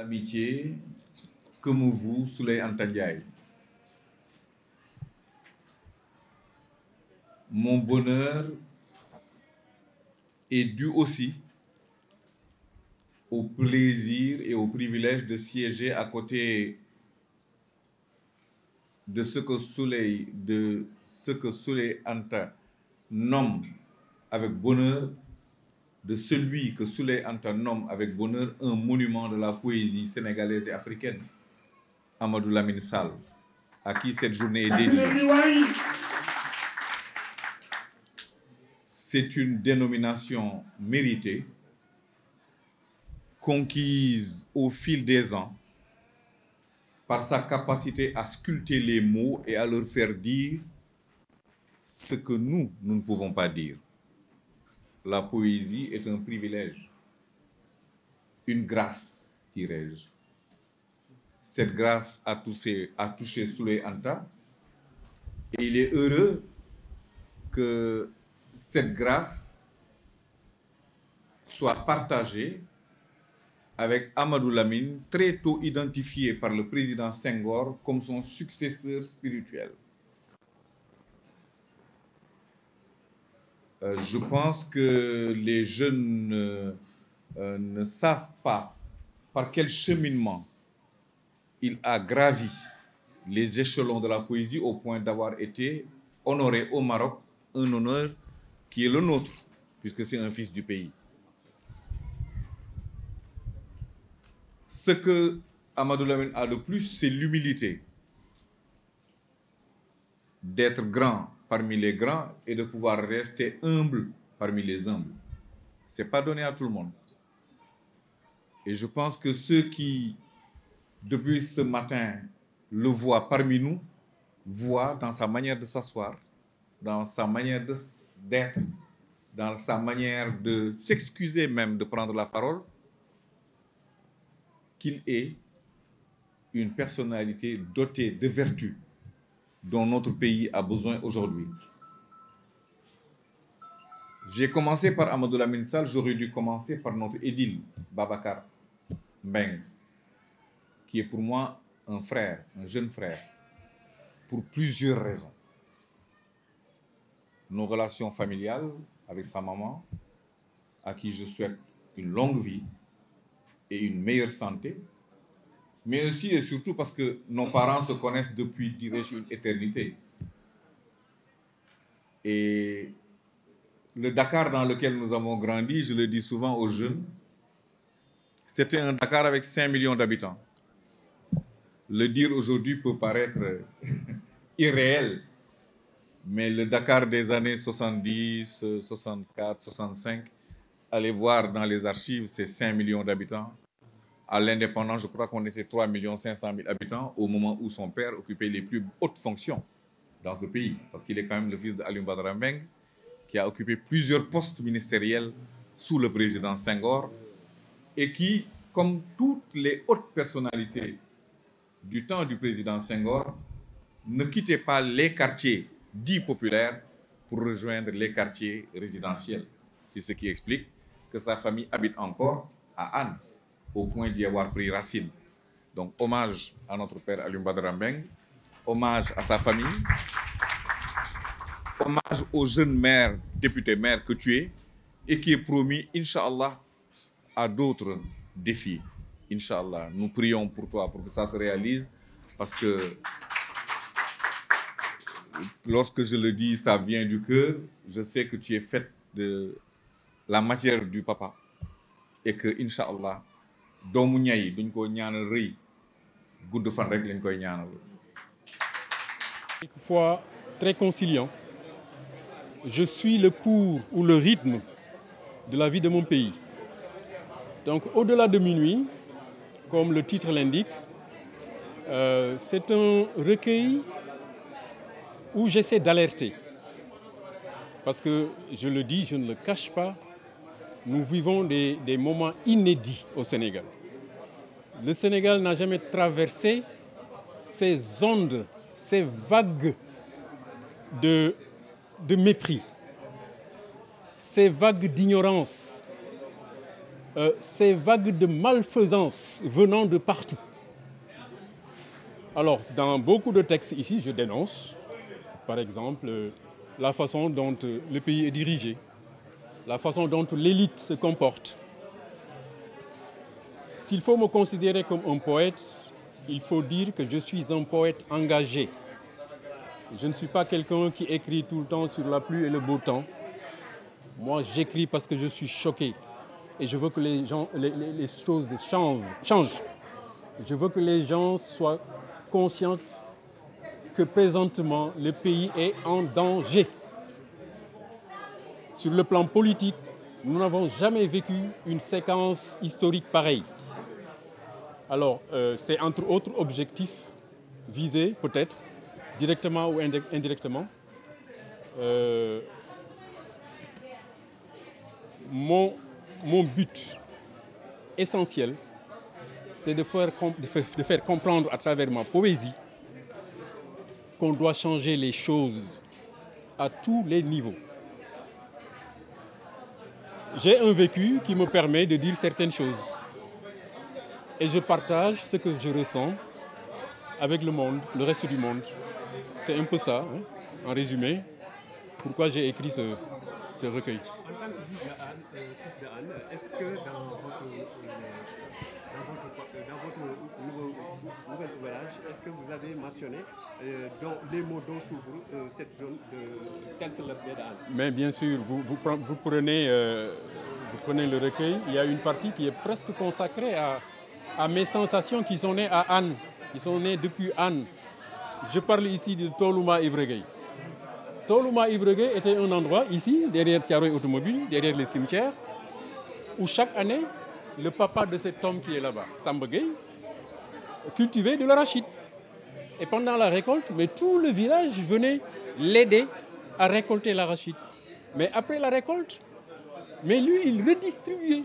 l'amitié que me voue Souley Anta Ndiaye. Mon bonheur est dû aussi au plaisir et au privilège de siéger à côté de ce que Souley Anta nomme avec bonheur, de celui que Souley Anta nomme avec bonheur un monument de la poésie sénégalaise et africaine, Amadou Lamine Sall, à qui cette journée est dédiée. C'est une dénomination méritée, conquise au fil des ans, par sa capacité à sculpter les mots et à leur faire dire ce que nous ne pouvons pas dire. La poésie est un privilège, une grâce, dirais-je. Cette grâce a touché Souley Anta, et il est heureux que cette grâce soit partagée avec Amadou Lamine, très tôt identifié par le président Senghor comme son successeur spirituel. Je pense que les jeunes ne savent pas par quel cheminement il a gravi les échelons de la poésie au point d'avoir été honoré au Maroc, un honneur qui est le nôtre, puisque c'est un fils du pays. Ce que Amadou Lamine a de plus, c'est l'humilité d'être grand parmi les grands et de pouvoir rester humble parmi les humbles. Ce n'est pas donné à tout le monde. Et je pense que ceux qui, depuis ce matin, le voient parmi nous, voient dans sa manière de s'asseoir, dans sa manière d'être, dans sa manière de s'excuser même de prendre la parole, qu'il est une personnalité dotée de vertus dont notre pays a besoin aujourd'hui. J'ai commencé par Amadou Lamine Sall, j'aurais dû commencer par notre édile, Babacar Mbeng, qui est pour moi un frère, un jeune frère, pour plusieurs raisons. Nos relations familiales avec sa maman, à qui je souhaite une longue vie et une meilleure santé, mais aussi et surtout parce que nos parents se connaissent depuis, dirais-je, une éternité. Et le Dakar dans lequel nous avons grandi, je le dis souvent aux jeunes, c'était un Dakar avec 5 millions d'habitants. Le dire aujourd'hui peut paraître irréel, mais le Dakar des années 70, 64, 65, allez voir dans les archives, c'est 5 millions d'habitants. À l'indépendance, je crois qu'on était 3 500 000 habitants au moment où son père occupait les plus hautes fonctions dans ce pays, parce qu'il est quand même le fils d'Alioune Badara Mbeng, qui a occupé plusieurs postes ministériels sous le président Senghor, et qui, comme toutes les hautes personnalités du temps du président Senghor, ne quittait pas les quartiers dits populaires pour rejoindre les quartiers résidentiels. C'est ce qui explique que sa famille habite encore à Anne, au point d'y avoir pris racine. Donc, hommage à notre père Alioune Badara Mbeng, hommage à sa famille, hommage aux jeunes maires, députés maires que tu es, et qui est promis, Inch'Allah, à d'autres défis. Inch'Allah, nous prions pour toi, pour que ça se réalise, parce que lorsque je le dis, ça vient du cœur. Je sais que tu es faite de la matière du papa, et que, Inch'Allah, doomu ñay duñ ko ñaanal rëy gudd fan rek lañ koy ñaanal. Quelquefois très conciliant, je suis le cours ou le rythme de la vie de mon pays. Donc au-delà de minuit, comme le titre l'indique, c'est un recueil où j'essaie d'alerter. Parce que, je le dis, je ne le cache pas, nous vivons des moments inédits au Sénégal. Le Sénégal n'a jamais traversé ces ondes, ces vagues de mépris, ces vagues d'ignorance, ces vagues de malfaisance venant de partout. Alors, dans beaucoup de textes ici, je dénonce, par exemple, la façon dont le pays est dirigé, la façon dont l'élite se comporte. S'il faut me considérer comme un poète, il faut dire que je suis un poète engagé. Je ne suis pas quelqu'un qui écrit tout le temps sur la pluie et le beau temps. Moi, j'écris parce que je suis choqué. Et je veux que les choses changent. Je veux que les gens soient conscients que présentement, le pays est en danger. Sur le plan politique, nous n'avons jamais vécu une séquence historique pareille. Alors, c'est entre autres objectifs visés, peut-être, directement ou indirectement. Mon but essentiel, c'est de faire comprendre à travers ma poésie qu'on doit changer les choses à tous les niveaux. J'ai un vécu qui me permet de dire certaines choses. Et je partage ce que je ressens avec le monde, le reste du monde. C'est un peu ça, hein, en résumé, pourquoi j'ai écrit ce recueil. En tant que fils de Anne, est-ce que dans votre nouvel ouvrage, est-ce que vous avez mentionné dans les mots dont s'ouvre cette zone telle que le baie d'Anne? Mais bien sûr, vous prenez le recueil, il y a une partie qui est presque consacrée à mes sensations qui sont nées à Anne, qui sont nées depuis Anne. Je parle ici de Tolouma Ibregueye. Tolouma Ibregueye était un endroit ici, derrière Thiaroye Automobile, derrière les cimetières, où chaque année, le papa de cet homme qui est là-bas, Samba Gueye, cultivait de l'arachide. Et pendant la récolte, mais tout le village venait l'aider à récolter l'arachide. Mais après la récolte, mais lui, il redistribuait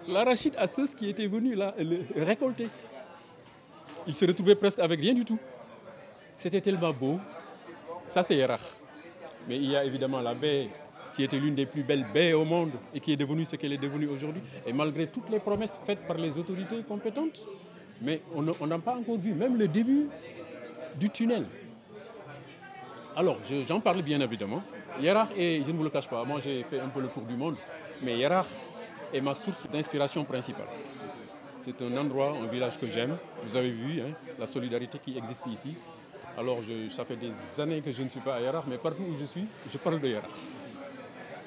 l'arachide à ceux qui étaient venus là le récolter. Il se retrouvait presque avec rien du tout. C'était tellement beau. Ça, c'est Yarakh. Mais il y a évidemment la baie qui était l'une des plus belles baies au monde et qui est devenue ce qu'elle est devenue aujourd'hui. Et malgré toutes les promesses faites par les autorités compétentes, mais on n'a pas encore vu même le début du tunnel. Alors, j'en parle bien évidemment. Yarakh, et je ne vous le cache pas, moi j'ai fait un peu le tour du monde, mais Yarakh est ma source d'inspiration principale. C'est un endroit, un village que j'aime. Vous avez vu hein, la solidarité qui existe ici. Alors, ça fait des années que je ne suis pas à Yarakh, mais partout où je suis, je parle de Yarakh.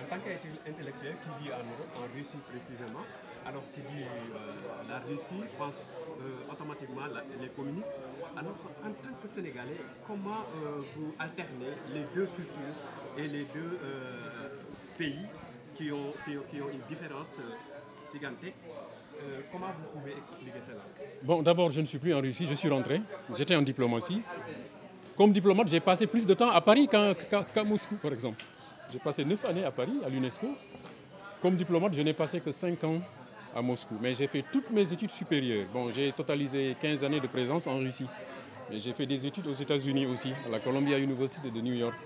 En tant qu'intellectuel qui vit en Russie précisément, alors qui dit la Russie pense automatiquement les communistes. Alors, en tant que Sénégalais, comment vous alternez les deux cultures et les deux pays qui ont une différence gigantesque? Comment vous pouvez expliquer cela? Bon, d'abord, je ne suis plus en Russie, je suis rentré. J'étais en diplomatie. Comme diplomate, j'ai passé plus de temps à Paris qu'à Moscou, par exemple. J'ai passé 9 années à Paris, à l'UNESCO. Comme diplomate, je n'ai passé que 5 ans à Moscou. Mais j'ai fait toutes mes études supérieures. Bon, j'ai totalisé 15 années de présence en Russie. Mais j'ai fait des études aux États-Unis aussi, à la Columbia University de New York.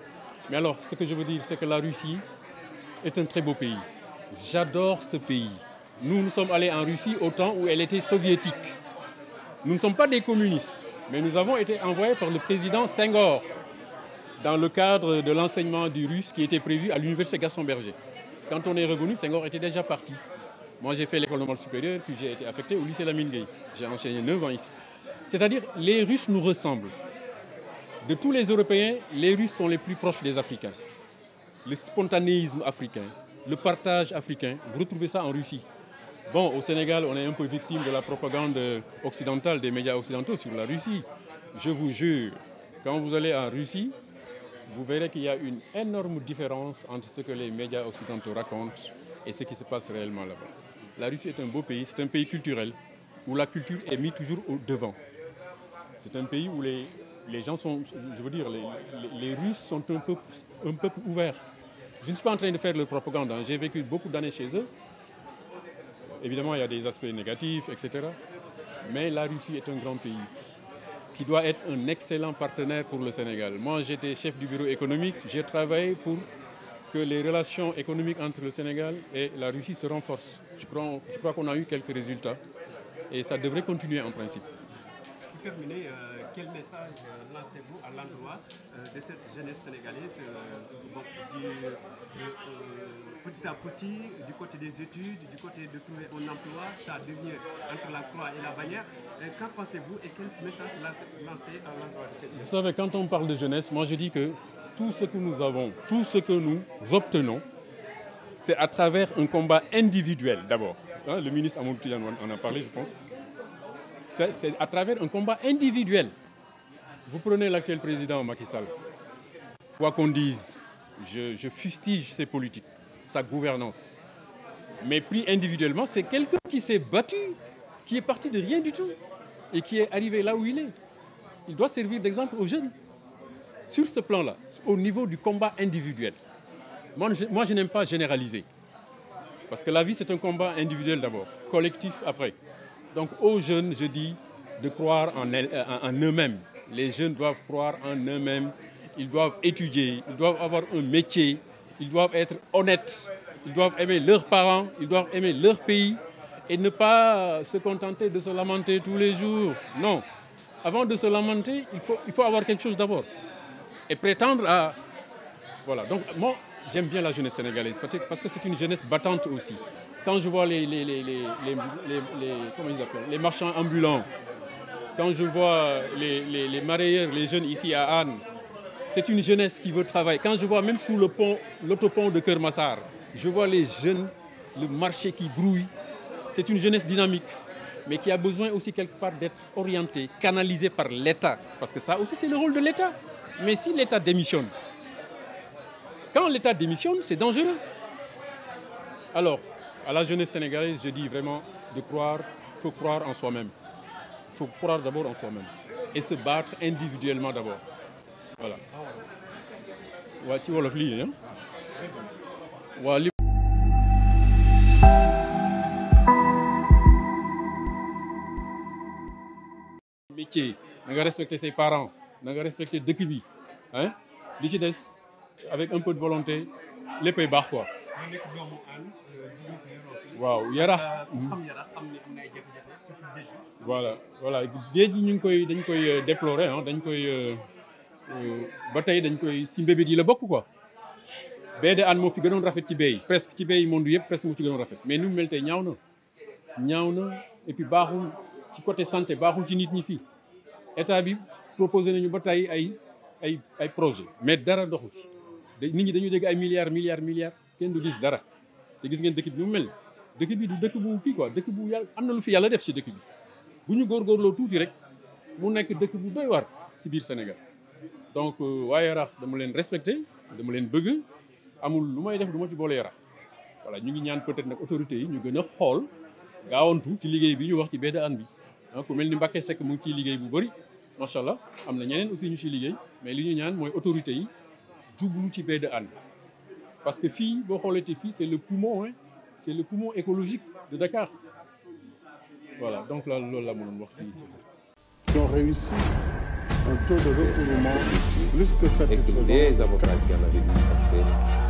Mais alors, ce que je veux dire, c'est que la Russie est un très beau pays. J'adore ce pays. Nous sommes allés en Russie au temps où elle était soviétique. Nous ne sommes pas des communistes, mais nous avons été envoyés par le président Senghor dans le cadre de l'enseignement du russe qui était prévu à l'université Gaston Berger. Quand on est revenu, Senghor était déjà parti. Moi, j'ai fait l'école normale supérieure, puis j'ai été affecté au lycée Lamine Gueye. J'ai enseigné 9 ans ici. C'est-à-dire, les Russes nous ressemblent. De tous les Européens, les Russes sont les plus proches des Africains. Le spontanéisme africain, le partage africain, vous retrouvez ça en Russie. Bon, au Sénégal, on est un peu victime de la propagande occidentale, des médias occidentaux sur la Russie. Je vous jure, quand vous allez en Russie, vous verrez qu'il y a une énorme différence entre ce que les médias occidentaux racontent et ce qui se passe réellement là-bas. La Russie est un beau pays, c'est un pays culturel, où la culture est mise toujours au devant. C'est un pays où les gens sont, je veux dire, les Russes sont un peuple ouvert. Je ne suis pas en train de faire leur propagande, hein. J'ai vécu beaucoup d'années chez eux. Évidemment, il y a des aspects négatifs, etc. Mais la Russie est un grand pays qui doit être un excellent partenaire pour le Sénégal. Moi, j'étais chef du bureau économique. J'ai travaillé pour que les relations économiques entre le Sénégal et la Russie se renforcent. Je crois qu'on a eu quelques résultats et ça devrait continuer en principe. Pour terminer, quel message lancez-vous à l'endroit de cette jeunesse sénégalaise petit à petit, du côté des études, du côté de trouver un emploi, ça devient entre la croix et la bannière. Qu'en pensez-vous et quel message lancez à l'endroit de cette jeunesse? Vous savez, quand on parle de jeunesse, moi je dis que tout ce que nous avons, tout ce que nous obtenons, c'est à travers un combat individuel d'abord. Le ministre Amadou Tidiane en a parlé, je pense. C'est à travers un combat individuel. Vous prenez l'actuel président Macky Sall. Quoi qu'on dise, je fustige ses politiques, sa gouvernance. Mais pris individuellement, c'est quelqu'un qui s'est battu, qui est parti de rien du tout et qui est arrivé là où il est. Il doit servir d'exemple aux jeunes. Sur ce plan-là, au niveau du combat individuel, moi je n'aime pas généraliser. Parce que la vie, c'est un combat individuel d'abord, collectif après. Donc aux jeunes, je dis de croire en eux-mêmes. Les jeunes doivent croire en eux-mêmes, ils doivent étudier, ils doivent avoir un métier, ils doivent être honnêtes, ils doivent aimer leurs parents, ils doivent aimer leur pays et ne pas se contenter de se lamenter tous les jours. Non, avant de se lamenter, il faut avoir quelque chose d'abord. Et prétendre à... Voilà, donc moi j'aime bien la jeunesse sénégalaise parce que c'est une jeunesse battante aussi. Quand je vois les marchands ambulants, quand je vois les marailleurs, les jeunes ici à Anne, c'est une jeunesse qui veut travailler. Quand je vois même sous l'autopont de Kermassar, je vois les jeunes, le marché qui grouille. C'est une jeunesse dynamique, mais qui a besoin aussi quelque part d'être orientée, canalisée par l'État. Parce que ça aussi c'est le rôle de l'État. Mais si l'État démissionne, quand l'État démissionne, c'est dangereux. Alors, à la jeunesse sénégalaise, je dis vraiment de croire, il faut croire en soi-même. Il faut croire d'abord en soi-même et se battre individuellement d'abord. Voilà. Waa ci wolof lii waa li métier, na nga respecter ses parents, na nga respecter dëkk bi, hein, li ci des avec un peu de volonté léppay baax quoi. waaw Yarax. voilà géej gi dañ koy déplorer ah dañ koy ba tey dañ koy ci mbébét yi la bokk quoi. baie de Hann moo fi gënoon rafet ci baie yi presque ci baie yi monde yëpp presque moo ci gënoon rafet mais ni mu mel tey ñaaw na et puis baaxul ci côté santé baaxul ci nit ñi fii état bi proposé nañu ba tey ay projet mais dara doxul ci nit ñi dañu dégg ay milliards kenn du gis dara te gis ngeen dëkk bi mu mel dëkk bi du dëkk bu kii quoi dëkk bu yàlla am na lu fi yàlla def ci dëkk bi bu ñu góorgóorloo tuuti rek mu nekk dëkk bu doy waar ci biir Sénégal donc waa Yarax dama leen respecté dama leen bëgg amul lu may def du ma ci boole Yarax voilà ñu ngi ñaan peut-être nag autorités yi ñu gën a xool gaawantu ci liggéey bi ñu wax ci baie de Hann bi fu mel ni Mbacké Seck mu ngi ciy liggéey bu bëri macha allah am na ñeneen aussi ñu ciy liggéey mais li ñu ñaan mooy autorités yi jublu ci baie de Hann parce que fii boo xoolee fii c'est le poumon écologique de Dakar voilà donc là loolu la mënoon wax ci. Ils ont réussi un taux de recouvrement plus que satisfaisant. Et que les avocats qui en avaient dû passer